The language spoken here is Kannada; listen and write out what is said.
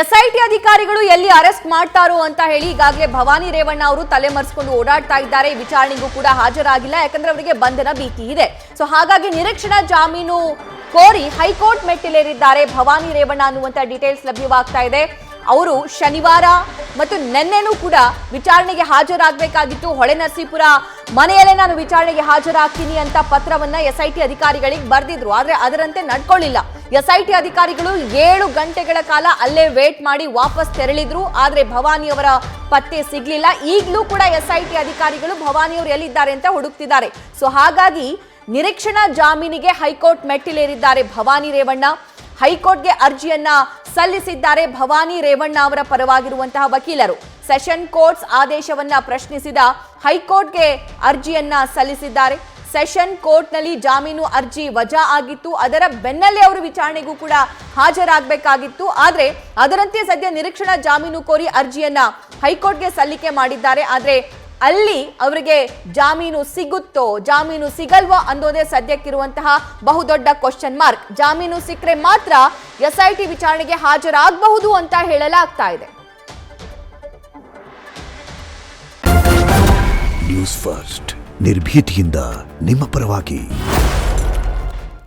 ಎಸ್ಐಟಿ ಅಧಿಕಾರಿಗಳು ಎಲ್ಲಿ ಅರೆಸ್ಟ್ ಮಾಡ್ತಾರೋ ಅಂತ ಹೇಳಿ ಈಗಾಗಲೇ ಭವಾನಿ ರೇವಣ್ಣ ಅವರು ತಲೆಮರೆಸಿಕೊಂಡು ಓಡಾಡ್ತಾ ಇದ್ದಾರೆ. ವಿಚಾರಣೆಗೂ ಕೂಡ ಹಾಜರಾಗಿಲ್ಲ, ಯಾಕಂದ್ರೆ ಅವರಿಗೆ ಬಂಧನ ಭೀತಿ ಇದೆ. ಸೊ ಹಾಗಾಗಿ ನಿರೀಕ್ಷಣಾ ಜಾಮೀನು ಕೋರಿ ಹೈಕೋರ್ಟ್ ಮೆಟ್ಟಿಲೇರಿದ್ದಾರೆ ಭವಾನಿ ರೇವಣ್ಣ ಅನ್ನುವಂತ ಡೀಟೇಲ್ಸ್ ಲಭ್ಯವಾಗ್ತಾ ಇದೆ. ಅವರು ಶನಿವಾರ ಮತ್ತು ನಿನ್ನೆನೂ ಕೂಡ ವಿಚಾರಣೆಗೆ ಹಾಜರಾಗಬೇಕಾಗಿತ್ತು. ಹೊಳೆನರಸೀಪುರ ಮನೆಯಲ್ಲೇ ನಾನು ವಿಚಾರಣೆಗೆ ಹಾಜರಾಗ್ತೀನಿ ಅಂತ ಪತ್ರವನ್ನ ಎಸ್ಐಟಿ ಅಧಿಕಾರಿಗಳಿಗೆ ಬರೆದಿದ್ರು. ಆದ್ರೆ ಅದರಂತೆ ನಡ್ಕೊಳ್ಳಿಲ್ಲ. ಎಸ್ಐಟಿ ಅಧಿಕಾರಿಗಳು 7 ಗಂಟೆಗಳ ಕಾಲ ಅಲ್ಲೇ ವೇಟ್ ಮಾಡಿ ವಾಪಸ್ ತೆರಳಿದ್ರು. ಆದ್ರೆ ಭವಾನಿ ಅವರ ಪತ್ತೆ ಸಿಗ್ಲಿಲ್ಲ. ಈಗಲೂ ಕೂಡ ಎಸ್ಐಟಿ ಅಧಿಕಾರಿಗಳು ಭವಾನಿ ಅವರು ಎಲ್ಲಿದ್ದಾರೆ ಅಂತ ಹುಡುಕ್ತಿದ್ದಾರೆ. ಸೊ ಹಾಗಾಗಿ ನಿರೀಕ್ಷಣಾ ಜಾಮೀನಿಗೆ ಹೈಕೋರ್ಟ್ ಮೆಟ್ಟಿಲೇರಿದ್ದಾರೆ ಭವಾನಿ ರೇವಣ್ಣ. ಹೈಕೋರ್ಟ್ಗೆ ಅರ್ಜಿಯನ್ನ ಸಲ್ಲಿಸಿದ್ದಾರೆ ಭವಾನಿ ರೇವಣ್ಣ ಅವರ ಪರವಾಗಿರುವಂತಹ ವಕೀಲರು. ಸೆಷನ್ ಕೋರ್ಟ್ಸ್ ಆದೇಶವನ್ನ ಪ್ರಶ್ನಿಸಿದ ಹೈಕೋರ್ಟ್ಗೆ ಅರ್ಜಿಯನ್ನ ಸಲ್ಲಿಸಿದ್ದಾರೆ. ಸೆಷನ್ ಕೋರ್ಟ್ನಲ್ಲಿ ಜಾಮೀನು ಅರ್ಜಿ ವಜಾ ಆಗಿತ್ತು. ಅದರ ಬೆನ್ನಲ್ಲೇ ಅವರು ವಿಚಾರಣೆಗೂ ಕೂಡ ಹಾಜರಾಗಬೇಕಾಗಿತ್ತು. ಆದ್ರೆ ಅದರಂತೆ ಸದ್ಯ ನಿರೀಕ್ಷಣಾ ಜಾಮೀನು ಕೋರಿ ಅರ್ಜಿಯನ್ನ ಹೈಕೋರ್ಟ್ಗೆ ಸಲ್ಲಿಕೆ ಮಾಡಿದ್ದಾರೆ. ಆದ್ರೆ ಅಲ್ಲಿ ಅವರಿಗೆ ಜಾಮೀನು ಸಿಗುತ್ತೋ ಜಾಮೀನು ಸಿಗಲ್ವೋ ಅನ್ನೋದೇ ಸದ್ಯಕ್ಕಿರುವಂತಹ ಬಹುದೊಡ್ಡ ಕ್ವಶನ್ ಮಾರ್ಕ್. ಜಾಮೀನು ಸಿಕ್ಕರೆ ಮಾತ್ರ ಎಸ್ಐಟಿ ವಿಚಾರಣೆಗೆ ಹಾಜರಾಗಬಹುದು ಅಂತ ಹೇಳಲಾಗ್ತಾ ಇದೆ. ನ್ಯೂಸ್ ಫಸ್ಟ್ ನಿರ್ಭೀತಿಯಿಂದ ನಿಮ್ಮ ಪರವಾಗಿ.